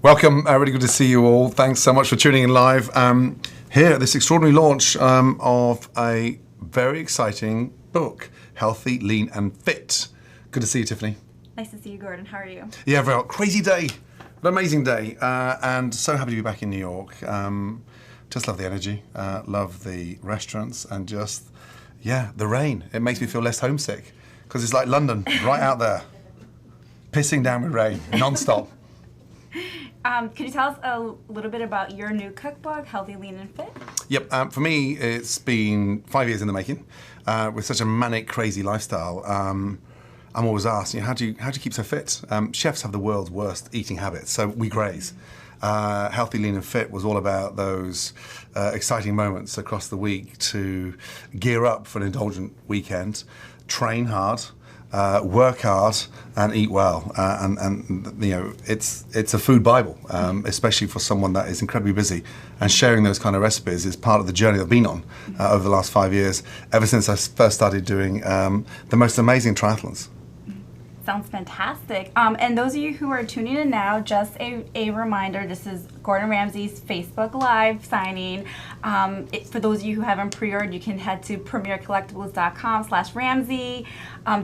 Welcome, really good to see you all. Thanks so much for tuning in live here at this extraordinary launch of a very exciting book, Healthy, Lean and Fit. Good to see you, Tiffany. Nice to see you, Gordon. How are you? Yeah, very well. Crazy day, an amazing day, and so happy to be back in New York. Just love the energy, love the restaurants, and just, the rain. It makes me feel less homesick, because it's like London, right out there, pissing down with rain, non-stop. Could you tell us a little bit about your new cookbook, Healthy, Lean and Fit? Yep, for me, it's been 5 years in the making. With such a manic, crazy lifestyle, I'm always asked, how do you keep so fit? Chefs have the world's worst eating habits, so we graze. Healthy, Lean and Fit was all about those exciting moments across the week to gear up for an indulgent weekend, train hard, work hard and eat well, and it's a food Bible, especially for someone that is incredibly busy. And sharing those kind of recipes is part of the journey I've been on over the last 5 years, ever since I first started doing the most amazing triathlons. Sounds fantastic. And those of you who are tuning in now, just a reminder, this is Gordon Ramsay's Facebook Live signing. For those of you who haven't pre-ordered, you can head to premiercollectibles.com/Ramsay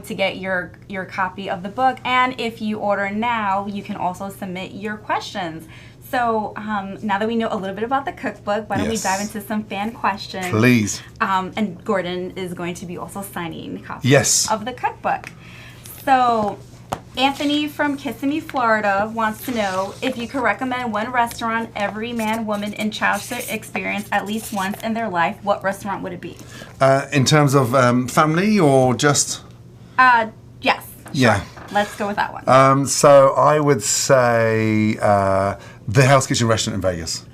to get your copy of the book. And if you order now, you can also submit your questions. So now that we know a little bit about the cookbook, why don't we dive into some fan questions? Please. And Gordon is going to be also signing copies of the cookbook. So, Anthony from Kissimmee, Florida wants to know if you could recommend one restaurant every man, woman, and child should experience at least once in their life. What restaurant would it be? In terms of family or just? Yes. Sure. Yeah. Let's go with that one. So I would say the Hell's Kitchen restaurant in Vegas.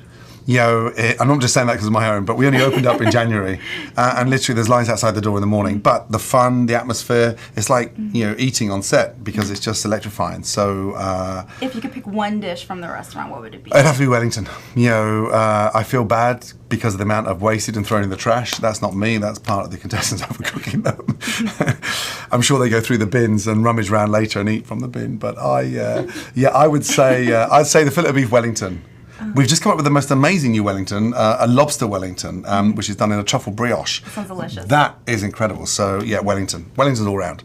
I'm not just saying that because of my own, but we only opened up in January, and literally there's lines outside the door in the morning. But the fun, the atmosphere, it's like, eating on set because it's just electrifying. So if you could pick one dish from the restaurant, what would it be? It'd have to be Wellington. I feel bad because of the amount I've wasted and thrown in the trash. That's not me. That's part of the contestants overcooking them. I'm sure they go through the bins and rummage around later and eat from the bin. But I would say I'd say the fillet of beef Wellington. We've just come up with the most amazing new Wellington, a lobster Wellington, which is done in a truffle brioche. That sounds delicious. That is incredible. So, Wellington. Wellington's all round.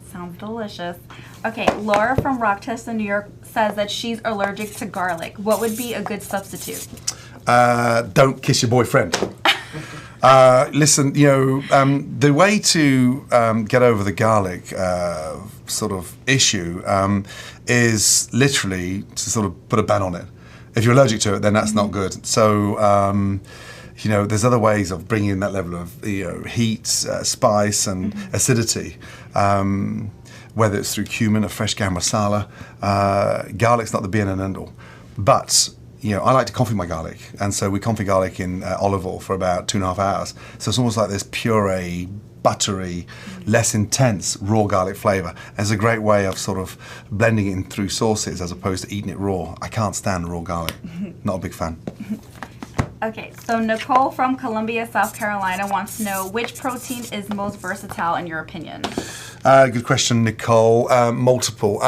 Sounds delicious. Okay, Laura from Rochester, New York says that she's allergic to garlic. What would be a good substitute? Don't kiss your boyfriend. Listen, the way to get over the garlic sort of issue is literally to sort of put a ban on it. If you're allergic to it, then that's not good. So, there's other ways of bringing in that level of heat, spice, and acidity. Whether it's through cumin or fresh garam masala, garlic's not the be and end all. But I like to confit my garlic, and so we confit garlic in olive oil for about 2.5 hours. So it's almost like this puree, buttery, less intense raw garlic flavour. And it's a great way of sort of blending it in through sauces as opposed to eating it raw. I can't stand raw garlic. Not a big fan. Okay, so Nicole from Columbia, South Carolina wants to know which protein is most versatile in your opinion? Good question, Nicole. Multiple.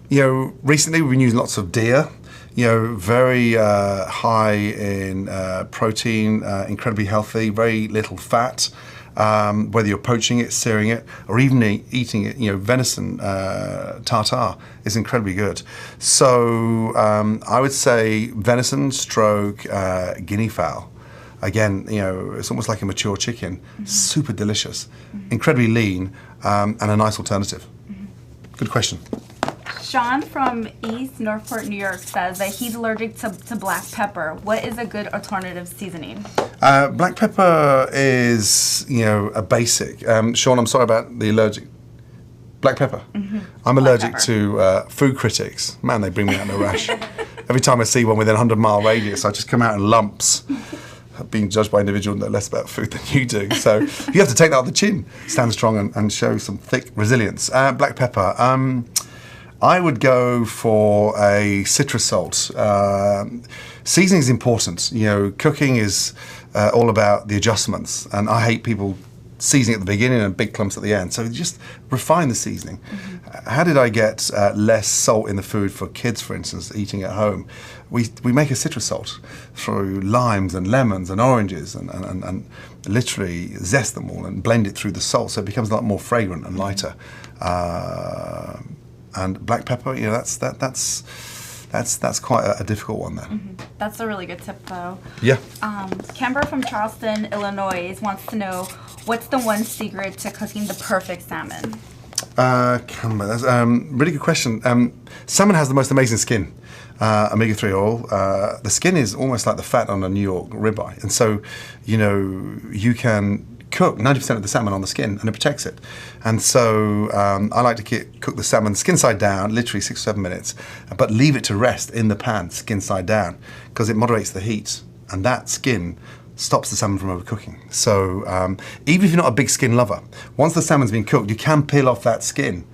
Recently we've been using lots of deer. Very high in protein, incredibly healthy, very little fat. Whether you're poaching it, searing it, or even eating it, venison tartare is incredibly good. So I would say venison stroke guinea fowl. Again, it's almost like a mature chicken, super delicious, incredibly lean, and a nice alternative. Good question. Sean from East Northport, New York says that he's allergic to black pepper. What is a good alternative seasoning? Black pepper is, a basic. Sean, I'm sorry about the allergic. Black pepper. I'm allergic to food critics. Man, they bring me out in a rash. Every time I see one within a 100-mile radius, I just come out in lumps. Being judged by individuals that know less about food than you do. So you have to take that on the chin, stand strong and show some thick resilience. Black pepper. I would go for a citrus salt. Seasoning is important. Cooking is all about the adjustments, and I hate people seasoning at the beginning and big clumps at the end. So just refine the seasoning. How did I get less salt in the food for kids, for instance, eating at home? We make a citrus salt through limes and lemons and oranges and literally zest them all and blend it through the salt so it becomes a lot more fragrant and lighter. And black pepper, you know, that's quite a difficult one then. That's a really good tip, though. Yeah. Kemba from Charleston, Illinois, wants to know, what's the one secret to cooking the perfect salmon? Kemba, that's a really good question. Salmon has the most amazing skin, omega-3 oil. The skin is almost like the fat on a New York ribeye. And so, you know, you can cook 90% of the salmon on the skin and it protects it. And so I like to cook the salmon skin side down, literally 6 or 7 minutes, but leave it to rest in the pan skin side down because it moderates the heat and that skin stops the salmon from overcooking. So even if you're not a big skin lover, once the salmon's been cooked, you can peel off that skin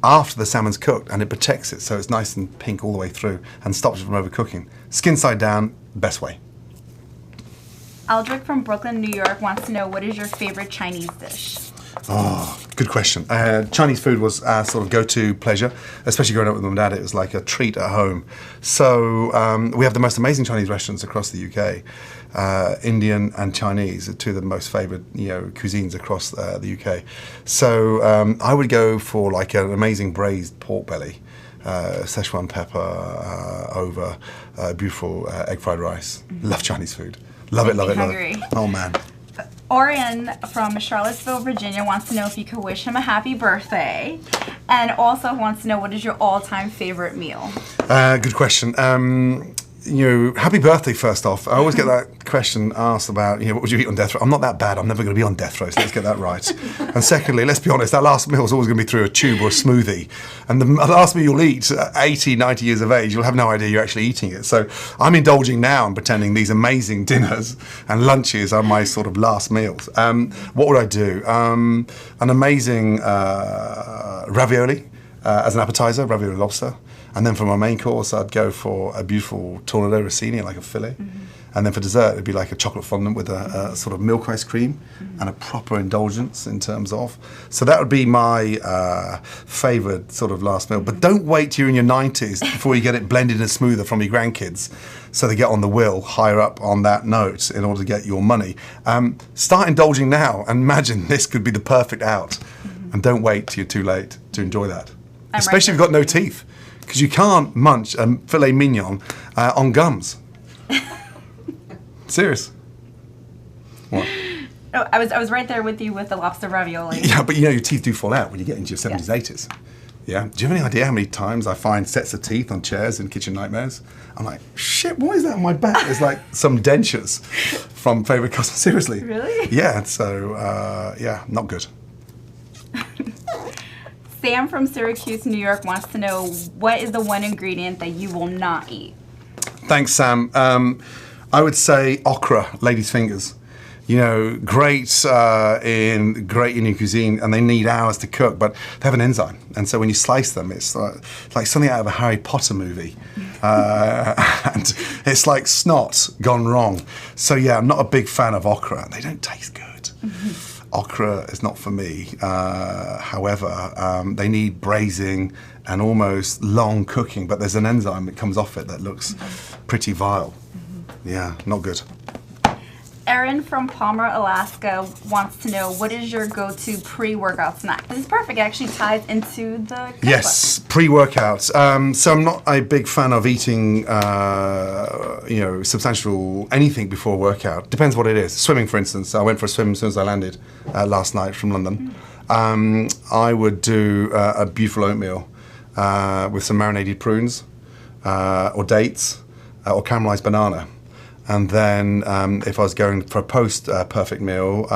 after the salmon's cooked and it protects it so it's nice and pink all the way through and stops it from overcooking. Skin side down, best way. Aldrich from Brooklyn, New York wants to know, what is your favorite Chinese dish? Oh, good question. Chinese food was our sort of go-to pleasure, especially growing up with mum and dad. It was like a treat at home. So we have the most amazing Chinese restaurants across the UK. Indian and Chinese are two of the most favoured, you know, cuisines across the UK. So I would go for like an amazing braised pork belly, Szechuan pepper over beautiful egg fried rice. Love Chinese food. Love it, love it, love it. Oh man. Orion from Charlottesville, Virginia wants to know if you could wish him a happy birthday, and also wants to know, what is your all-time favorite meal? Good question. You know, happy birthday first off. I always get that question asked about, you know, what would you eat on death row? I'm not that bad. I'm never going to be on death row, so let's get that right. And secondly, let's be honest, that last meal is always going to be through a tube or a smoothie. And the last meal you'll eat at 80, 90 years of age, you'll have no idea you're actually eating it. So I'm indulging now and pretending these amazing dinners and lunches are my sort of last meals. What would I do? An amazing ravioli as an appetizer, ravioli lobster. And then for my main course, I'd go for a beautiful tornado rossini, like a fillet. And then for dessert, it'd be like a chocolate fondant with a sort of milk ice cream and a proper indulgence in terms of. So that would be my favoured sort of last meal. But don't wait till you're in your 90s before you get it blended and smoother from your grandkids so they get on the wheel higher up on that note in order to get your money. Start indulging now and imagine this could be the perfect out. And don't wait till you're too late to enjoy that. Especially if you've got no teeth. Because you can't munch a filet mignon on gums. Serious. What? Oh, I was right there with you with the lobster ravioli. Yeah, but you know your teeth do fall out when you get into your 70s, 80s. Yeah. Do you have any idea how many times I find sets of teeth on chairs in Kitchen Nightmares? I'm like, shit, what is that on my back? It's like some dentures from favourite customers. Seriously. Really? Yeah. So yeah, not good. Sam from Syracuse, New York wants to know, what is the one ingredient that you will not eat? Thanks, Sam. I would say okra, lady's fingers. You know, great in Indian cuisine, and they need hours to cook, but they have an enzyme. And so when you slice them, it's like something out of a Harry Potter movie. And it's like snot gone wrong. So yeah, I'm not a big fan of okra. They don't taste good. Okra is not for me. However, they need braising and almost long cooking, but there's an enzyme that comes off it that looks pretty vile. Yeah, not good. Erin from Palmer, Alaska wants to know, what is your go-to pre-workout snack? This is perfect. It actually ties into the cookbook. Yes, pre-workouts. So I'm not a big fan of eating, you know, substantial anything before a workout. Depends what it is. Swimming, for instance. I went for a swim as soon as I landed last night from London. I would do a beautiful oatmeal with some marinated prunes or dates or caramelized banana. And then if I was going for a post-perfect meal,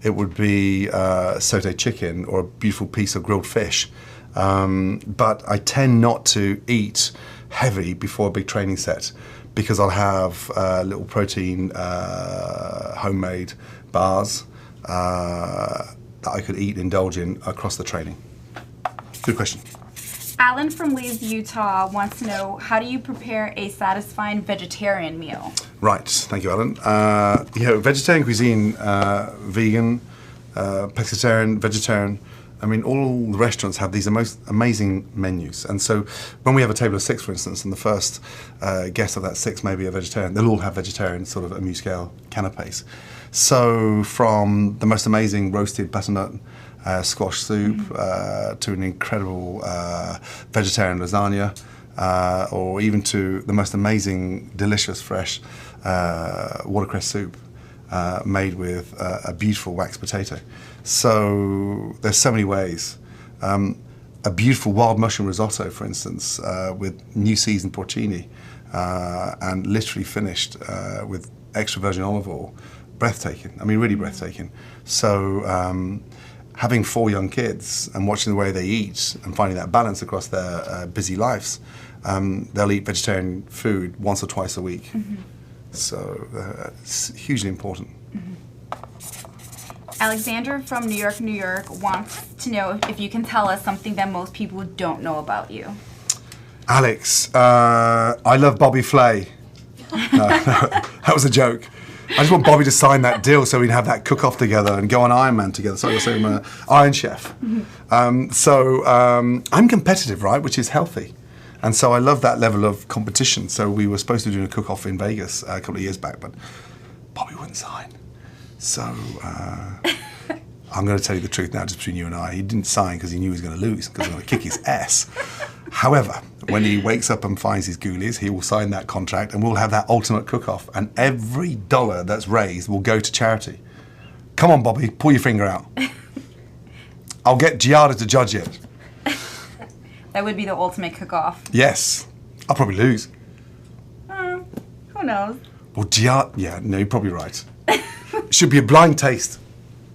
it would be sauteed chicken or a beautiful piece of grilled fish. But I tend not to eat heavy before a big training set because I'll have little protein homemade bars that I could eat, indulge in across the training. Good question. Alan from Leeds, Utah wants to know, how do you prepare a satisfying vegetarian meal? Right, thank you, Alan. Vegetarian cuisine, vegan, pescatarian, vegetarian. I mean, all the restaurants have these most amazing menus. And so when we have a table of 6, for instance, and the first guest of that 6 may be a vegetarian, they'll all have vegetarian sort of amuse-scale canapes. So from the most amazing roasted butternut squash soup to an incredible vegetarian lasagna, or even to the most amazing, delicious, fresh watercress soup made with a beautiful waxed potato. So there's so many ways. A beautiful wild mushroom risotto, for instance, with new seasoned porcini, and literally finished with extra virgin olive oil. Breathtaking. I mean, really breathtaking. So having 4 young kids and watching the way they eat and finding that balance across their busy lives, they'll eat vegetarian food once or twice a week. So it's hugely important. Alexander from New York, New York wants to know if you can tell us something that most people don't know about you. Alex, I love Bobby Flay. No, that was a joke. I just want Bobby to sign that deal so we can have that cook-off together and go on Iron Man together. So I'm Iron Chef. I'm competitive, right, which is healthy. And so I love that level of competition. So we were supposed to do a cook-off in Vegas a couple of years back, but Bobby wouldn't sign. So I'm going to tell you the truth now, just between you and I. He didn't sign because he knew he was going to lose, because he was going to kick his ass. However, when he wakes up and finds his ghoulies, he will sign that contract and we'll have that ultimate cook-off. And every dollar that's raised will go to charity. Come on, Bobby, pull your finger out. I'll get Giada to judge it. That would be the ultimate cook-off. Yes. I'll probably lose. Who knows? Well, yeah, no, you're probably right. It should be a blind taste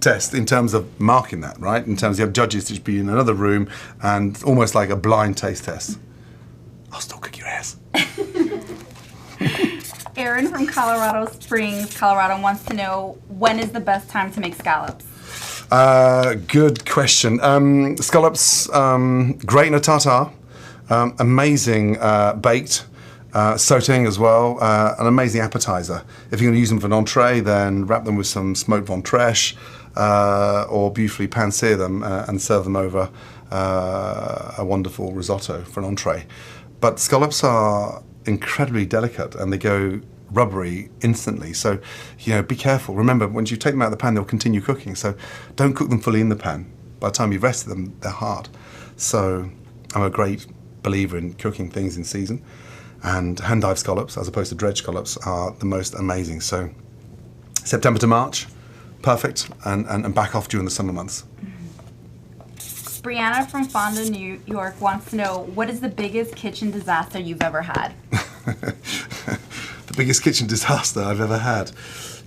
test in terms of marking that, right? In terms of you have judges to be in another room and almost like a blind taste test. I'll still kick your ass. Aaron from Colorado Springs, Colorado wants to know, when is the best time to make scallops? Good question. Scallops, great in a tartare, amazing baked, sauteing as well, an amazing appetizer. If you're going to use them for an entree, then wrap them with some smoked ventrèche, or beautifully pan-sear them and serve them over a wonderful risotto for an entree. But scallops are incredibly delicate and they go rubbery instantly, so be careful. Remember, once you take them out of the pan, they'll continue cooking, so don't cook them fully in the pan. By the time you've rested them, they're hard. So I'm a great believer in cooking things in season, and hand-dyed scallops as opposed to dredged scallops are the most amazing. So September to March, perfect, and back off during the summer months. Brianna from Fonda, New York wants to know, what is the biggest kitchen disaster you've ever had? The biggest kitchen disaster I've ever had.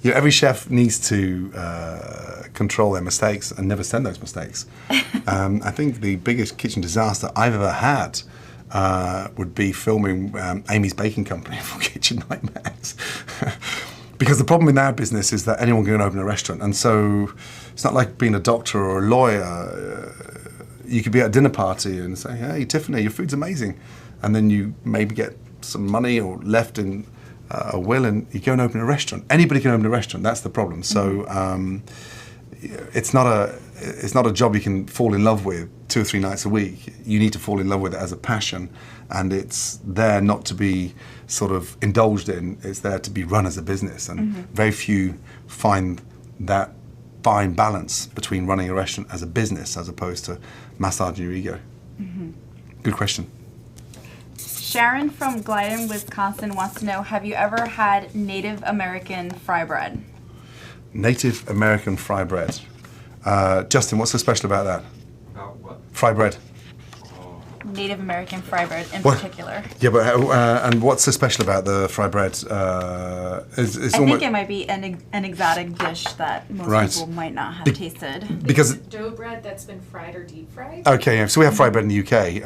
Every chef needs to control their mistakes and never send those mistakes. I think the biggest kitchen disaster I've ever had would be filming Amy's Baking Company for Kitchen Nightmares. Because the problem in our business is that anyone can open a restaurant, and so it's not like being a doctor or a lawyer. You could be at a dinner party and say, "Hey, Tiffany, your food's amazing," and then you maybe get some money or left in a will, and you go and open a restaurant. Anybody can open a restaurant. That's the problem. So it's not a job you can fall in love with 2 or 3 nights a week. You need to fall in love with it as a passion, and it's there not to be sort of indulged in. It's there to be run as a business, and very few find that fine balance between running a restaurant as a business as opposed to massaging your ego. Good question. Sharon from Glyden, Wisconsin wants to know, have you ever had Native American fry bread? Native American fry bread. Justin, what's so special about that? About what? Fry bread. Native American fry bread in particular. Yeah, but and what's so special about the fry bread? I think it might be an exotic dish that most people might not have tasted. Because it's dough bread that's been fried or deep fried. Okay, yeah, so we have fry bread in the UK.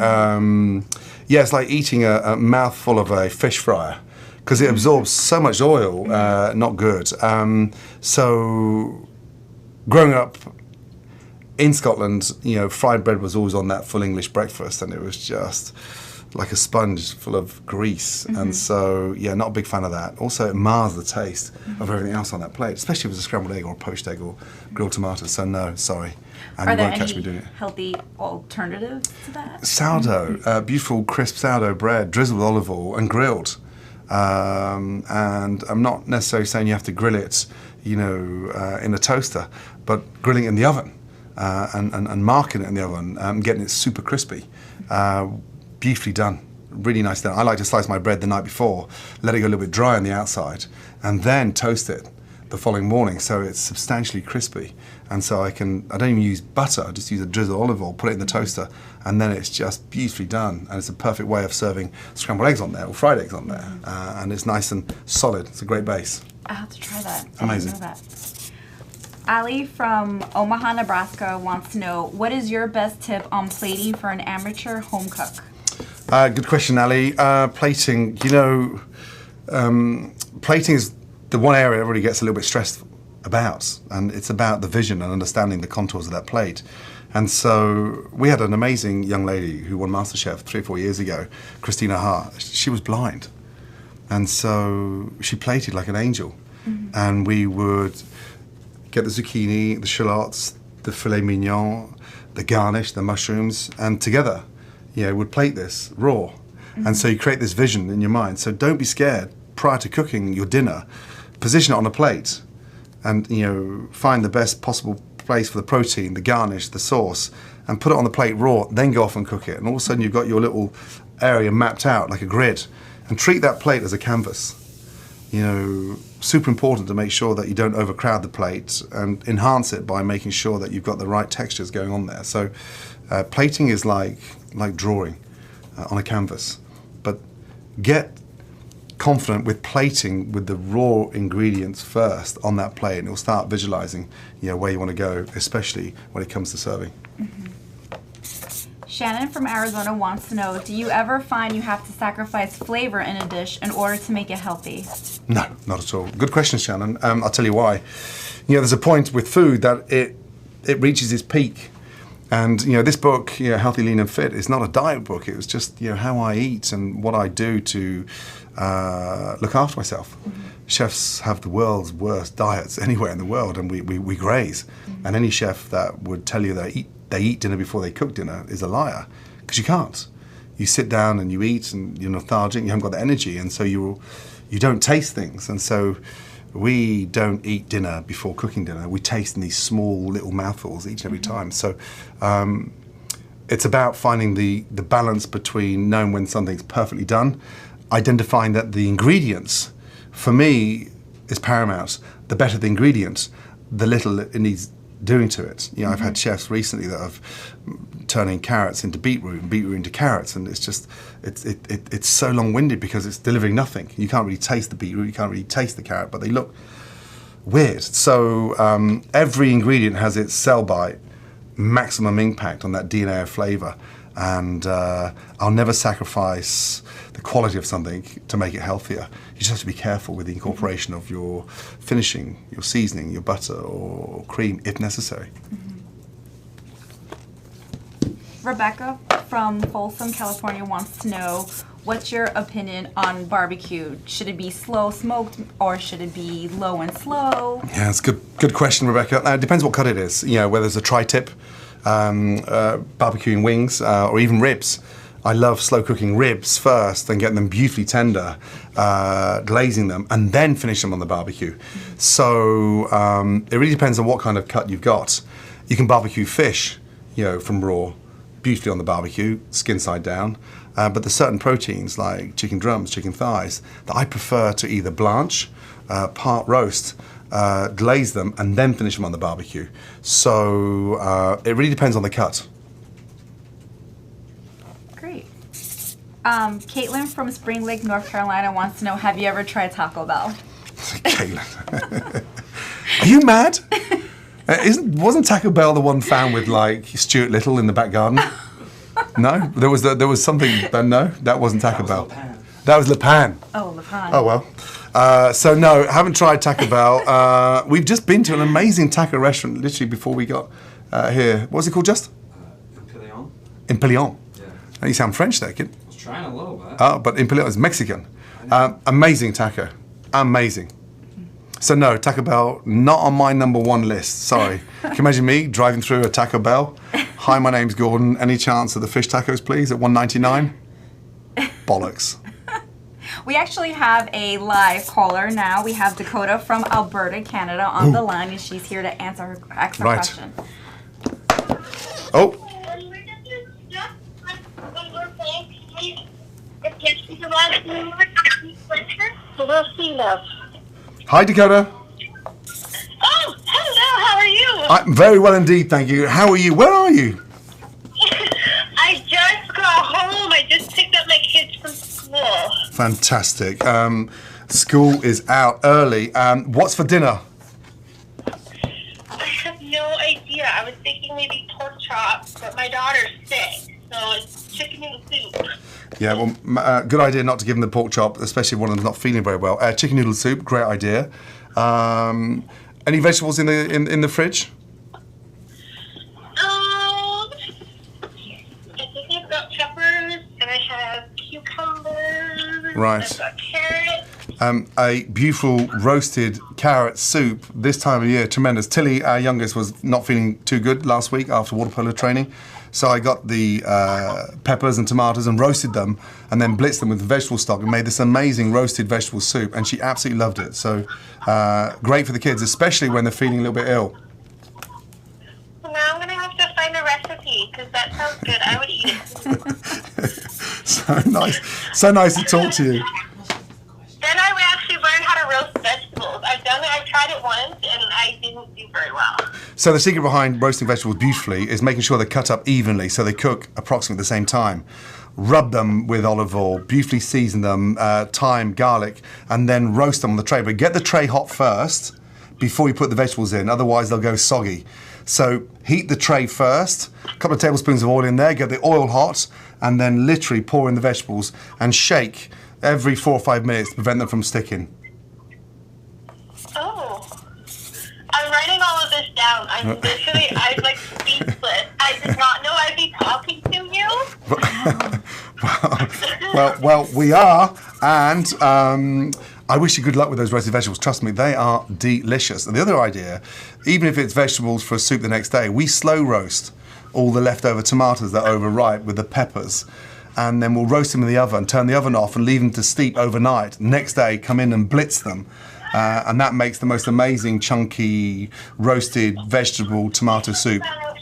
Yeah, it's like eating a mouthful of a fish fryer because it absorbs so much oil. Not good. So growing up in Scotland, you know, fried bread was always on that full English breakfast, and it was just like a sponge full of grease. And so, yeah, not a big fan of that. Also, it mars the taste of everything else on that plate, especially if it's a scrambled egg or a poached egg or grilled tomatoes. So no, sorry. And Are you there won't catch me any doing it. healthy alternatives to that? Sourdough, beautiful crisp sourdough bread, drizzled with olive oil and grilled. And I'm not necessarily saying you have to grill it, you know, in a toaster, but grilling it in the oven and marking it in the oven, getting it super crispy. Beautifully done, really nice done. I like to slice my bread the night before, let it go a little bit dry on the outside, and then toast it the following morning so it's substantially crispy. And so I don't even use butter, I just use a drizzle of olive oil, put it in the toaster, and then it's just beautifully done. And it's a perfect way of serving scrambled eggs on there or fried eggs on there. And it's nice and solid. It's a great base. I'll have to try that. Amazing. I didn't know that. Ali from Omaha, Nebraska wants to know, what is your best tip on plating for an amateur home cook? Good question, Ali. Plating, you know, plating is the one area everybody gets a little bit stressed about, and it's about the vision and understanding the contours of that plate. And so we had an amazing young lady who won MasterChef 3 or 4 years ago, Christina Hart. She was blind, and so she plated like an angel. And we would get the zucchini, the shallots, the filet mignon, the garnish, the mushrooms, and together, you know, would plate this raw. And so you create this vision in your mind. So don't be scared prior to cooking your dinner. Position it on a plate and, you know, find the best possible place for the protein, the garnish, the sauce, and put it on the plate raw, then go off and cook it. And all of a sudden you've got your little area mapped out like a grid. And treat that plate as a canvas. You know, super important to make sure that you don't overcrowd the plate and enhance it by making sure that you've got the right textures going on there. So plating is like drawing on a canvas. But get confident with plating with the raw ingredients first on that plate, and it'll start visualizing, you know, where you want to go, especially when it comes to serving. Shannon from Arizona wants to know, do you ever find you have to sacrifice flavor in a dish in order to make it healthy? No, not at all. Good question, Shannon. I'll tell you why. You know, there's a point with food that it reaches its peak. And, you know, this book, you know, Healthy, Lean and Fit, is not a diet book. It was just, you know, how I eat and what I do to look after myself. Chefs have the world's worst diets anywhere in the world, and we graze. And any chef that would tell you they eat dinner before they cook dinner is a liar, because you can't. You sit down and you eat, and you're lethargic, you haven't got the energy, and so you don't taste things. And so we don't eat dinner before cooking dinner. We taste in these small little mouthfuls each and every time. So it's about finding the balance between knowing when something's perfectly done, identifying that the ingredients, for me, is paramount. The better the ingredients, the little it needs doing to it. You know, I've had chefs recently that have turning carrots into beetroot and beetroot into carrots, and it's just it's so long-winded because it's delivering nothing. You can't really taste the beetroot, you can't really taste the carrot, but they look weird. So every ingredient has its sell-by maximum impact on that DNA of flavor, and I'll never sacrifice the quality of something to make it healthier. You just have to be careful with the incorporation of your finishing, your seasoning, your butter or cream if necessary. Rebecca from Folsom, California wants to know, what's your opinion on barbecue? Should it be slow smoked or should it be low and slow? Yeah, it's a good question, Rebecca. It depends what cut it is. You know, whether it's a tri-tip, barbecuing wings, or even ribs. I love slow cooking ribs first and getting them beautifully tender, glazing them, and then finish them on the barbecue. So it really depends on what kind of cut you've got. You can barbecue fish, you know, from raw, beautifully on the barbecue, skin side down. But there's certain proteins like chicken drums, chicken thighs, that I prefer to either blanch, part roast, glaze them, and then finish them on the barbecue. So it really depends on the cut. Great. Caitlin from Spring Lake, North Carolina wants to know, have you ever tried Taco Bell? Caitlin. Are you mad? Wasn't Taco Bell the one found with like Stuart Little in the back garden? No, there was something. No, that wasn't Taco Bell. That was Le Pan. Oh, Le Pan. Oh well. So no, haven't tried Taco Bell. We've just been to an amazing taco restaurant literally before we got Here, what's it called, just? Empilion. Empilion. Yeah. You sound French there, kid. I was trying a little bit. But Empilion is Mexican. Amazing taco. Amazing. So no, Taco Bell, not on my #1 list. Sorry. Can you imagine me driving through a Taco Bell? Hi, my name's Gordon. Any chance of the fish tacos, please, at $1.99? Bollocks. We actually have a live caller now. We have Dakota from Alberta, Canada on the line, and she's here to answer her question. Oh. Hi, Dakota. Oh, hello, how are you? I'm very well indeed, thank you. How are you? Where are you? I just got home. I just picked up my kids from school. Fantastic. School is out early. What's for dinner? I have no idea. I was thinking maybe pork chops, but my daughter's sick, so it's chicken noodle soup. Yeah, well, good idea not to give them the pork chop, especially if one of them's not feeling very well. Chicken noodle soup, great idea. Any vegetables in the fridge? I think I've got peppers, and I have cucumbers. Right. I've got carrots. A beautiful roasted carrot soup this time of year, tremendous. Tilly, our youngest, was not feeling too good last week after water polo training. So I got the peppers and tomatoes and roasted them and then blitzed them with vegetable stock and made this amazing roasted vegetable soup, and she absolutely loved it. So great for the kids, especially when they're feeling a little bit ill. Well, now I'm going to have to find a recipe because that sounds good. I would eat it. So nice to talk to you. Then I would actually learn how to roast vegetables. I've tried it once and I didn't do very well. So the secret behind roasting vegetables beautifully is making sure they're cut up evenly so they cook approximately at the same time. Rub them with olive oil, beautifully season them, thyme, garlic, and then roast them on the tray. But get the tray hot first before you put the vegetables in, otherwise they'll go soggy. So heat the tray first, a couple of tablespoons of oil in there, get the oil hot, and then literally pour in the vegetables and shake every 4 or 5 minutes to prevent them from sticking. Oh. I'm writing all of this down. I'm like speechless. I did not know I'd be talking to you. well, we are, and I wish you good luck with those roasted vegetables. Trust me, they are delicious. And the other idea, even if it's vegetables for a soup the next day, we slow roast all the leftover tomatoes that are overripe with the peppers. And then we'll roast them in the oven, turn the oven off and leave them to steep overnight. Next day, come in and blitz them. And that makes the most amazing, chunky, roasted vegetable tomato soup. Are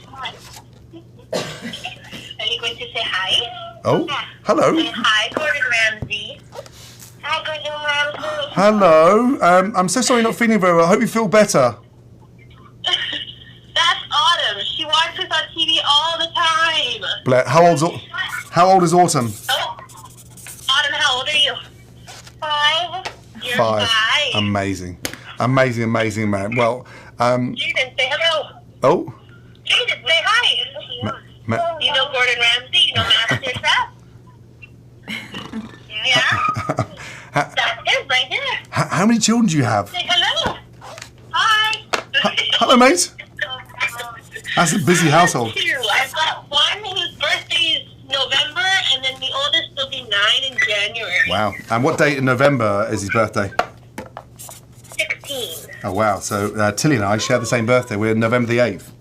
you going to say hi? Oh, hello. Say hi, Gordon Ramsay. Hi, Gordon Ramsay. Hello. I'm so sorry you're not feeling very well. I hope you feel better. That's Autumn. She watches on TV all the time. Blair, how old is Autumn? Oh, Autumn, how old are you? 5. You're 5. 5. Amazing, man. Well, Jaden, say hello. Oh. Jaden, say hi. You know Gordon Ramsay? You know Master Chef? Yeah. That's him right here. How many children do you have? Say hello. Hi. Hello, mate. That's a busy household. I've got one whose birthday is November, and then the oldest will be 9 in January. Wow. And what date in November is his birthday? 16. Oh, wow. So Tilly and I share the same birthday. We're November the 8th.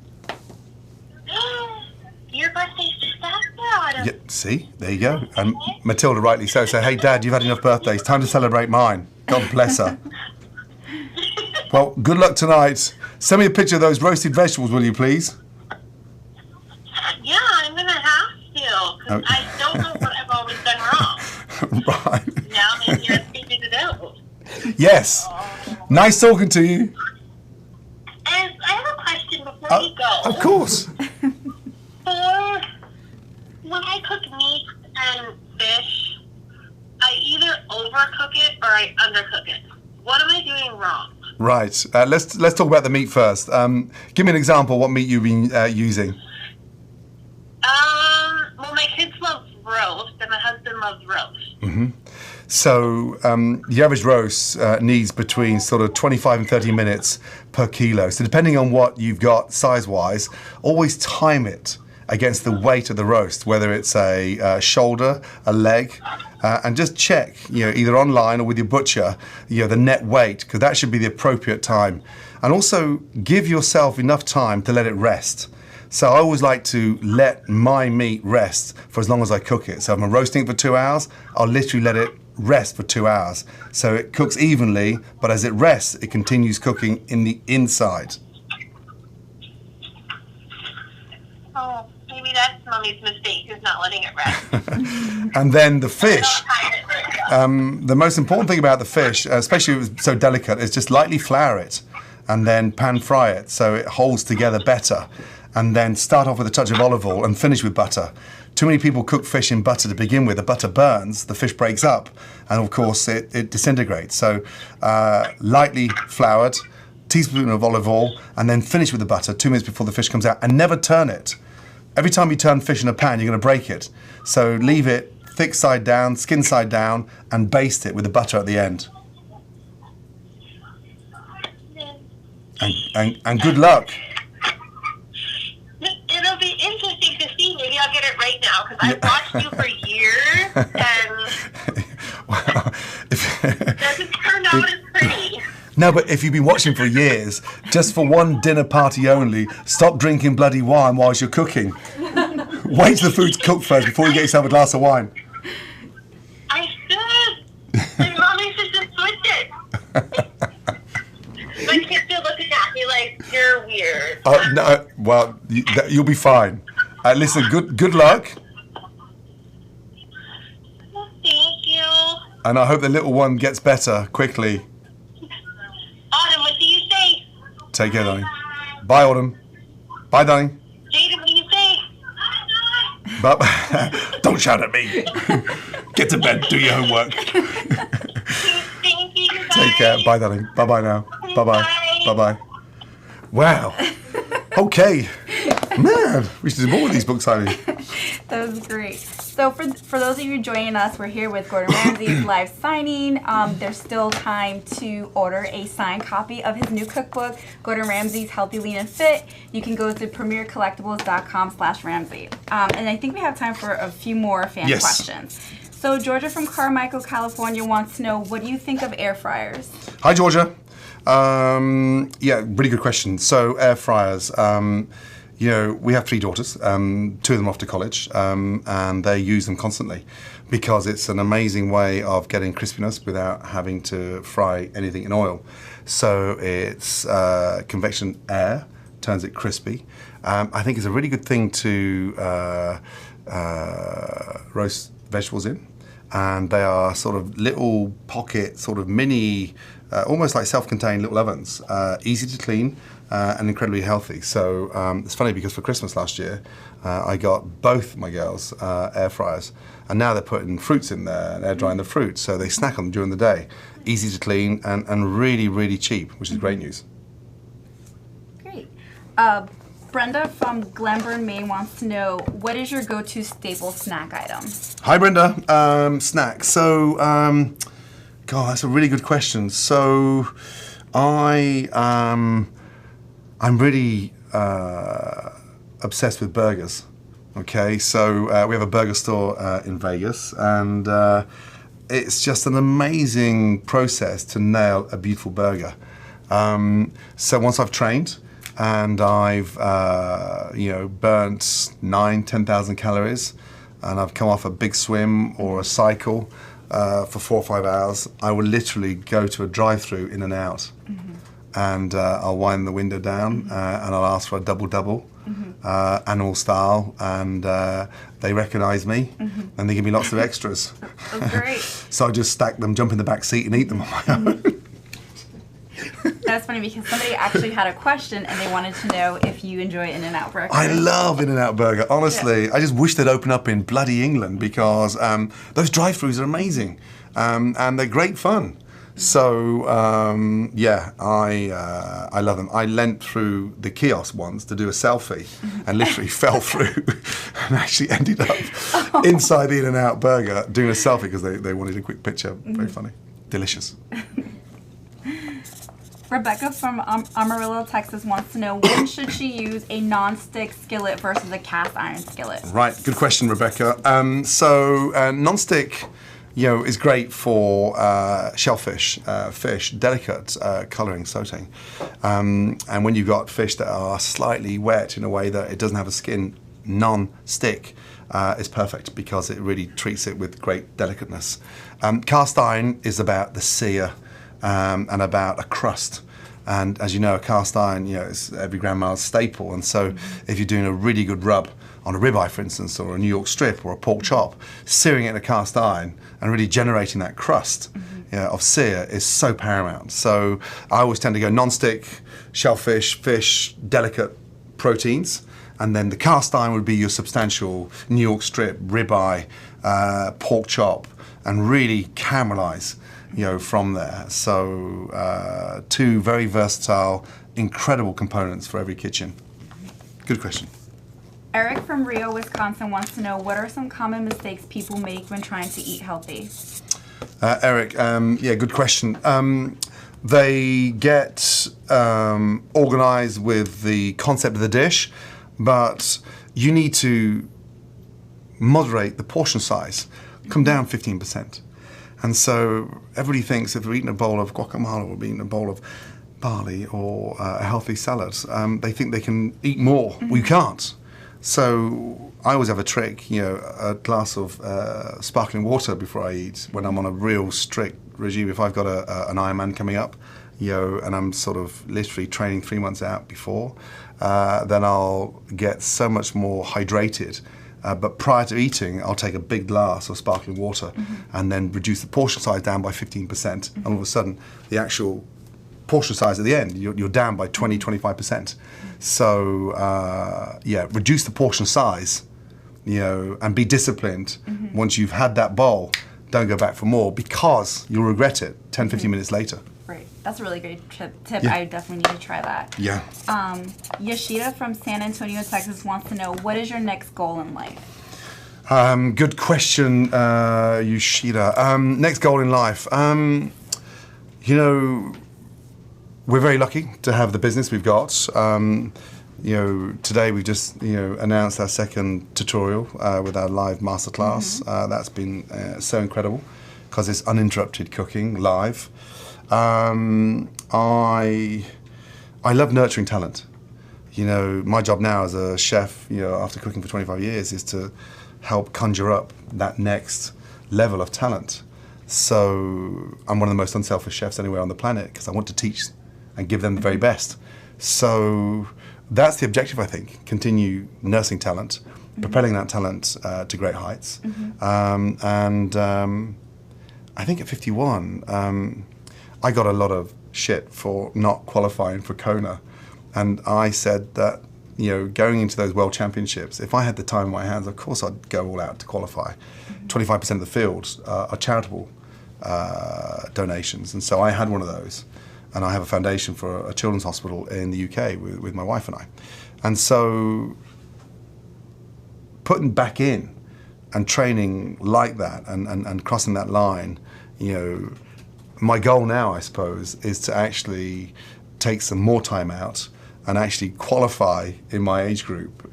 Your birthday's just after Autumn. Yeah, see? There you go. And Matilda rightly so. So, hey, Dad, you've had enough birthdays. Time to celebrate mine. God bless her. Well, good luck tonight. Send me a picture of those roasted vegetables, will you, please? Yeah, I'm going to have to, because I don't know what I've always done wrong. Right. Now maybe you're figured it out. Yes. Nice talking to you. And I have a question before you go. Of course. When I cook meat and fish, I either overcook it or I undercook it. What am I doing wrong? Right. Let's talk about the meat first. Give me an example. What meat you've been using? Well, my kids love roast, and my husband loves roast. Mm-hmm. So the average roast needs between sort of 25 and 30 minutes per kilo. So depending on what you've got size-wise, always time it against the weight of the roast, whether it's a shoulder, a leg, and just check, either online or with your butcher, the net weight, because that should be the appropriate time. And also give yourself enough time to let it rest. So I always like to let my meat rest for as long as I cook it. So if I'm roasting it for 2 hours, I'll literally let it rest for 2 hours. So it cooks evenly, but as it rests, it continues cooking in the inside. Oh, maybe that's Mommy's mistake, is not letting it rest. And then the fish, the most important thing about the fish, especially if it's so delicate, is just lightly flour it and then pan fry it so it holds together better. And then start off with a touch of olive oil and finish with butter. Too many people cook fish in butter to begin with. The butter burns, the fish breaks up, and of course it disintegrates. So lightly floured, teaspoon of olive oil, and then finish with the butter 2 minutes before the fish comes out, and never turn it. Every time you turn fish in a pan, you're going to break it. So leave it thick side down, skin side down, and baste it with the butter at the end. And good luck. It'll be interesting to see. Maybe I'll get it right now, because I've watched you for years, and well, it doesn't turn out as pretty. No, but if you've been watching for years, just for one dinner party only, stop drinking bloody wine whilst you're cooking. Wait till the food's cooked first before you get yourself a glass of wine. I should. My mommy should just switch it. My kids are looking at me like, you're weird. Oh, no, well, you'll be fine. Listen, good luck. Thank you. And I hope the little one gets better quickly. Autumn, what do you say? Take care, darling. Bye, Autumn. Bye, darling. Jaden, what do you say? But don't shout at me. Get to bed. Do your homework. Thank you. Bye. Take care. Bye, darling. Bye-bye now. Bye-bye. Bye-bye. Wow. Okay. Man, we should do more with these books, honey. That was great. So for those of you joining us, we're here with Gordon Ramsay's live signing. There's still time to order a signed copy of his new cookbook, Gordon Ramsay's Healthy, Lean, and Fit. You can go to premiercollectibles.com/Ramsay. And I think we have time for a few more fan questions. So Georgia from Carmichael, California wants to know, what do you think of air fryers? Hi, Georgia. Yeah, really good question. So air fryers. We have 3 daughters. 2 of them are off to college, and they use them constantly because it's an amazing way of getting crispiness without having to fry anything in oil. So it's convection air, turns it crispy. I think it's a really good thing to roast vegetables in, and they are sort of little pocket, sort of mini, almost like self-contained little ovens, easy to clean, and incredibly healthy. So it's funny because for Christmas last year, I got both my girls air fryers, and now they're putting fruits in there and air drying the fruit, so they snack on them during the day. Easy to clean and really, really cheap, which is great news. Great. Brenda from Glenburn, Maine wants to know, what is your go-to staple snack item? Hi, Brenda. Snack. So, God, that's a really good question. So, I'm really obsessed with burgers. Okay, so we have a burger store in Vegas, and it's just an amazing process to nail a beautiful burger. So once I've trained and I've burnt 10,000 calories, and I've come off a big swim or a cycle for 4 or 5 hours, I will literally go to a drive-through in and out. Mm-hmm. And I'll wind the window down, and I'll ask for a double-double, animal style, and they recognise me, and they give me lots of extras. That's great. So I just stack them, jump in the back seat, and eat them on my own. That's funny because somebody actually had a question, and they wanted to know if you enjoy In-N-Out Burger. I love In-N-Out Burger, honestly. Yeah. I just wish they'd open up in bloody England, because those drive-thrus are amazing, and they're great fun. So I love them. I leant through the kiosk once to do a selfie and literally fell through and actually ended up inside the In-N-Out burger doing a selfie because they wanted a quick picture. Very funny. Delicious. Rebecca from Amarillo, Texas wants to know, when should she use a non-stick skillet versus a cast iron skillet? Right, good question, Rebecca. Non-stick, is great for shellfish, fish, delicate colouring, sauteing. And when you've got fish that are slightly wet in a way that it doesn't have a skin, non-stick is perfect because it really treats it with great delicateness. Cast iron is about the sear and about a crust. And as you know, a cast iron, is every grandma's staple. And so if you're doing a really good rub on a ribeye, for instance, or a New York strip or a pork chop, searing it in a cast iron and really generating that crust of sear is so paramount. So I always tend to go non-stick, shellfish, fish, delicate proteins, and then the cast iron would be your substantial New York strip, ribeye, pork chop, and really caramelize from there. So two very versatile, incredible components for every kitchen. Good question. Eric from Rio, Wisconsin wants to know, what are some common mistakes people make when trying to eat healthy? Eric, good question. They get organized with the concept of the dish, but you need to moderate the portion size, come down 15%. And so everybody thinks if they're eating a bowl of guacamole or eating a bowl of barley or a healthy salad, they think they can eat more. Well, you can't. So I always have a trick, a glass of sparkling water before I eat when I'm on a real strict regime. If I've got an Ironman coming up, and I'm sort of literally training 3 months out before, then I'll get so much more hydrated. But prior to eating, I'll take a big glass of sparkling water and then reduce the portion size down by 15%. And all of a sudden, the actual portion size at the end, you're down by 20, 25%. So, reduce the portion size, and be disciplined. Once you've had that bowl, don't go back for more because you'll regret it 10, 15 minutes later. Right. That's a really great tip. Yeah. I definitely need to try that. Yeah. Yoshida from San Antonio, Texas wants to know, what is your next goal in life? Good question, Yoshida. Next goal in life. We're very lucky to have the business we've got. Today we've just announced our second tutorial with our live masterclass. That's been so incredible because it's uninterrupted cooking live. I love nurturing talent. My job now as a chef, after cooking for 25 years, is to help conjure up that next level of talent. So I'm one of the most unselfish chefs anywhere on the planet because I want to teach and give them the very best. So that's the objective, I think. Continue nursing talent, propelling that talent to great heights. I think at 51, I got a lot of shit for not qualifying for Kona. And I said that, going into those World Championships, if I had the time in my hands, of course I'd go all out to qualify. 25% of the field are charitable donations. And so I had one of those. And I have a foundation for a children's hospital in the UK with my wife and I. And so putting back in and training like that and crossing that line, my goal now, I suppose, is to actually take some more time out and actually qualify in my age group.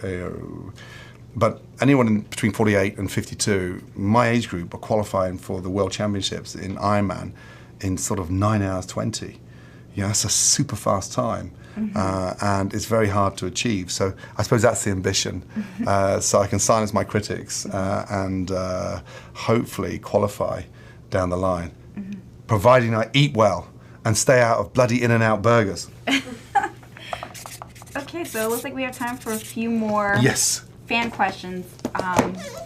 But anyone between 48 and 52, my age group are qualifying for the World Championships in Ironman in sort of 9 hours 20. That's a super fast time, and it's very hard to achieve. So I suppose that's the ambition, so I can silence my critics and hopefully qualify down the line, providing I eat well and stay out of bloody In-N-Out burgers. Okay, so it looks like we have time for a few more fan questions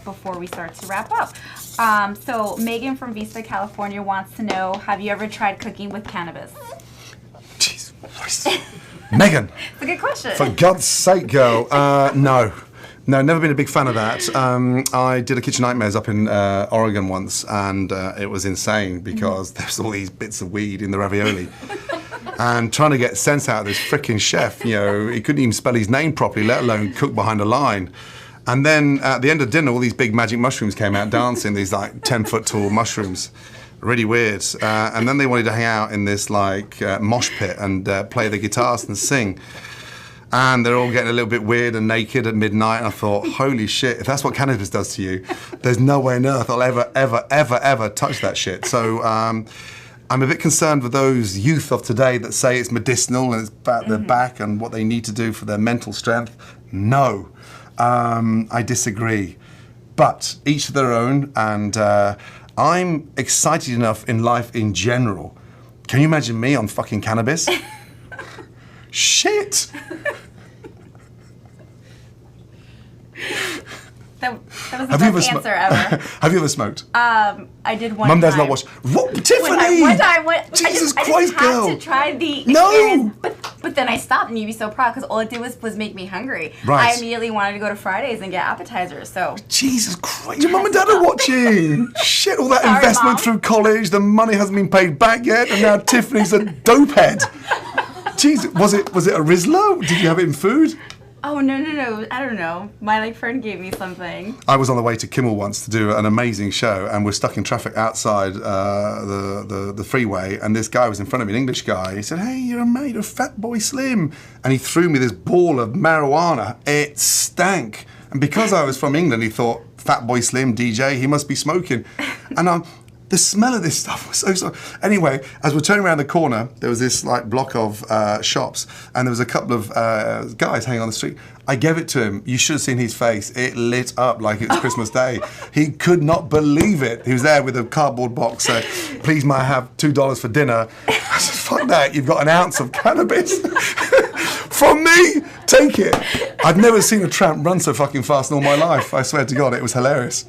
before we start to wrap up. So Megan from Vista, California wants to know, have you ever tried cooking with cannabis? Megan. It's a good question. For God's sake, girl. No. No, never been a big fan of that. I did a Kitchen Nightmares up in Oregon once, and it was insane because there's all these bits of weed in the ravioli. And trying to get sense out of this freaking chef, you know, he couldn't even spell his name properly, let alone cook behind a line. And then at the end of dinner, all these big magic mushrooms came out dancing, these like 10-foot tall mushrooms. Really weird. And then they wanted to hang out in this like mosh pit and play the guitars and sing. And they're all getting a little bit weird and naked at midnight. And I thought, holy shit, if that's what cannabis does to you, there's no way on earth I'll ever touch that shit. So I'm a bit concerned with those youth of today that say it's medicinal and it's at their back and what they need to do for their mental strength. No, I disagree. But each to their own, and I'm excited enough in life in general. Can you imagine me on fucking cannabis? Shit! That was the best answer ever. Have you ever smoked? I did one Mum time. does not watch. What, Tiffany? One time. Jesus I Christ, just girl. had to try the No! experience. But then I stopped, and you'd be so proud because all it did was make me hungry. Right. I immediately wanted to go to Fridays and get appetizers. So Jesus Christ, your mum and dad are watching. Shit, all that Sorry, investment Mom. through college, the money hasn't been paid back yet, and now Tiffany's a dopehead. Jesus, was it a Rizzler? Did you have it in food? Oh, no. I don't know. My friend gave me something. I was on the way to Kimmel once to do an amazing show, and we're stuck in traffic outside the freeway, and this guy was in front of me, an English guy. He said, "Hey, you're a Fat Boy Slim," and he threw me this ball of marijuana. It stank, and because I was from England, he thought, "Fat Boy Slim DJ, he must be smoking," and the smell of this stuff was so. Anyway, as we're turning around the corner, there was this like block of shops, and there was a couple of guys hanging on the street. I gave it to him. You should have seen his face. It lit up like it was Christmas Day. He could not believe it. He was there with a cardboard box. Please, may I have $2 for dinner? I said, fuck that. You've got an ounce of cannabis. From me, take it. I've never seen a tramp run so fucking fast in all my life. I swear to God, it was hilarious.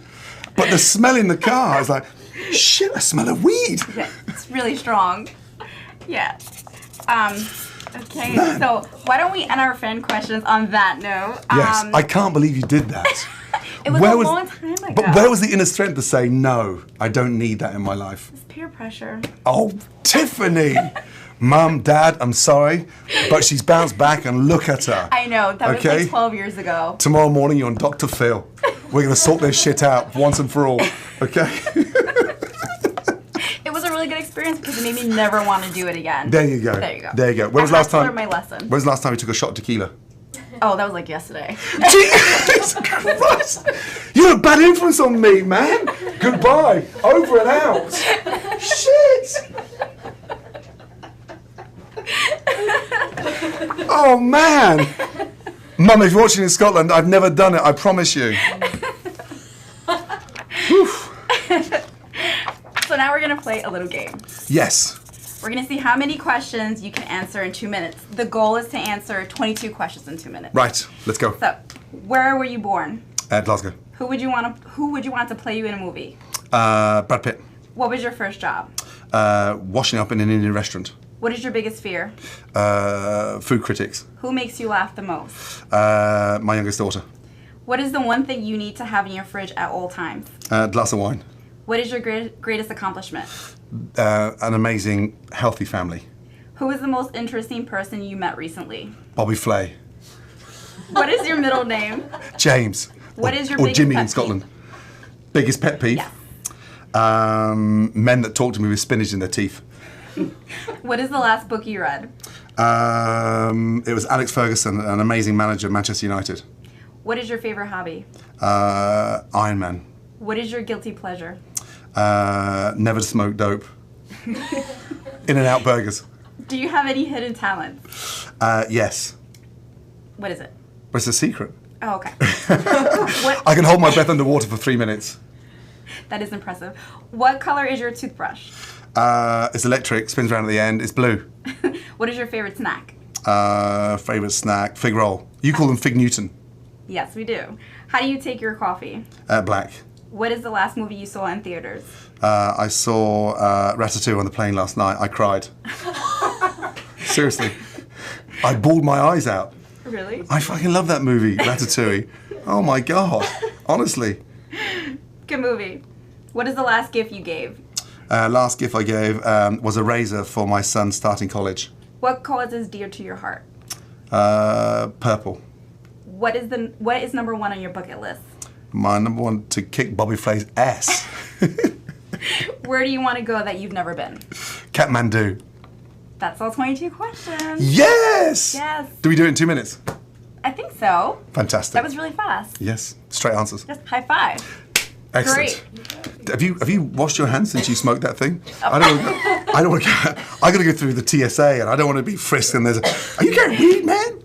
But the smell in the car, I was like, shit, I smell of weed. Yeah, it's really strong. Yeah. Okay, Man. so why don't we end our fan questions on that note? Yes, I can't believe you did that. It was a long time ago. But where was the inner strength to say, no, I don't need that in my life? It's peer pressure. Oh, Tiffany! Mum, Dad, I'm sorry, but she's bounced back and look at her. I know, that was like 12 years ago. Tomorrow morning you're on Dr. Phil. We're going to sort this shit out once and for all, okay? It was a really good experience because it made me never want to do it again. There you go. There you go. There you go. When was the last time? I learned my lesson. When was the last time you took a shot of tequila? Oh, that was like yesterday. Jesus Christ! You're a bad influence on me, man. Goodbye. Over and out. Shit! Oh, man. Mum, if you're watching in Scotland, I've never done it, I promise you. So now we're going to play a little game. Yes. We're going to see how many questions you can answer in 2 minutes. The goal is to answer 22 questions in 2 minutes. Right, let's go. So, where were you born? Glasgow. Who would you want to play you in a movie? Brad Pitt. What was your first job? Washing up in an Indian restaurant. What is your biggest fear? Food critics. Who makes you laugh the most? My youngest daughter. What is the one thing you need to have in your fridge at all times? Glass of wine. What is your greatest accomplishment? An amazing, healthy family. Who is the most interesting person you met recently? Bobby Flay. What is your middle name? James. What is your or biggest Jimmy pet in Scotland. Biggest pet peeve? Yeah. Men that talk to me with spinach in their teeth. What is the last book you read? It was Alex Ferguson, an amazing manager at Manchester United. What is your favorite hobby? Iron Man. What is your guilty pleasure? Never to smoke dope. In-N-Out burgers. Do you have any hidden talents? Yes. What is it? But it's a secret. Oh, okay. I can hold my breath underwater for 3 minutes. That is impressive. What color is your toothbrush? It's electric, spins around at the end. It's blue. What is your favorite snack? Favorite snack? Fig roll. You call them Fig Newton. Yes, we do. How do you take your coffee? Black. What is the last movie you saw in theaters? I saw Ratatouille on the plane last night. I cried. Seriously. I bawled my eyes out. Really? I fucking love that movie, Ratatouille. Oh my God. Honestly. Good movie. What is the last gift you gave? Last gift I gave was a razor for my son starting college. What cause is dear to your heart? Purple. What is number one on your bucket list? My number one, to kick Bobby Flay's ass. Where do you want to go that you've never been? Kathmandu. That's all 22 questions. Yes! Yes. Do we do it in 2 minutes? I think so. Fantastic. That was really fast. Yes. Straight answers. Just high five. Excellent. Great. Have you washed your hands since you smoked that thing? I don't want to. I got to go through the TSA, and I don't want to be frisked. And are you carrying weed, man?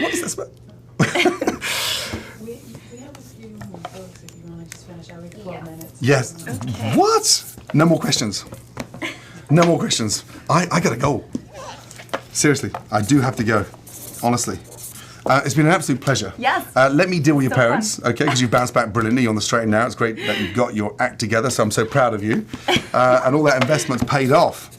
What is that smell? We have a few books if you want to just finish out. We have 12 minutes. Yes. Okay. What? No more questions. No more questions. I gotta go. Seriously, I do have to go. Honestly. It's been an absolute pleasure. Yes. Let me deal with your So parents, fun. okay? Because you bounced back brilliantly. You're on the straight and narrow. It's great that you've got your act together, so I'm so proud of you. And all that investment's paid off.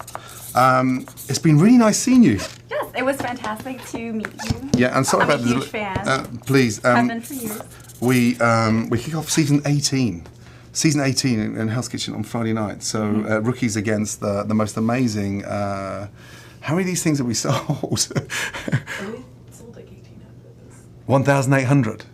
It's been really nice seeing you. Yes, it was fantastic to meet you. Yeah, and sorry I'm about a huge fan. Please. I've been for years. We kick off season 18. Season 18 in Hell's Kitchen on Friday night. So rookies against the most amazing. How many of these things have we sold? We sold like 18 of this. 1,800.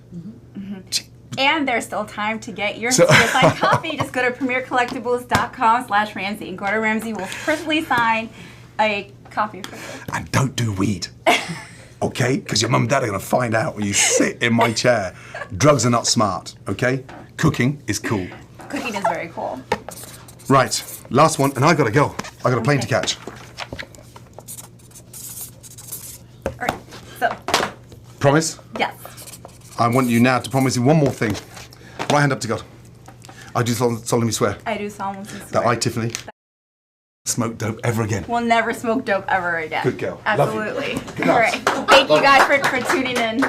And there's still time to get your signed copy. Just go to premiercollectibles.com/Ramsay and Gordon Ramsay will personally sign a copy for you. And don't do weed. Okay? Because your mum and dad are going to find out when you sit in my chair. Drugs are not smart, okay? Cooking is cool. Cooking is very cool. Right, last one, and I got to go. I got a plane to catch. All right, so. Promise? Yes. I want you now to promise me one more thing. Right hand up to God. I do solemnly swear I do solemnly swear. that I, Tiffany, smoke dope ever again. Will never smoke dope ever again. Good girl. Love you. Absolutely. Good All night. right. Thank you guys for tuning in.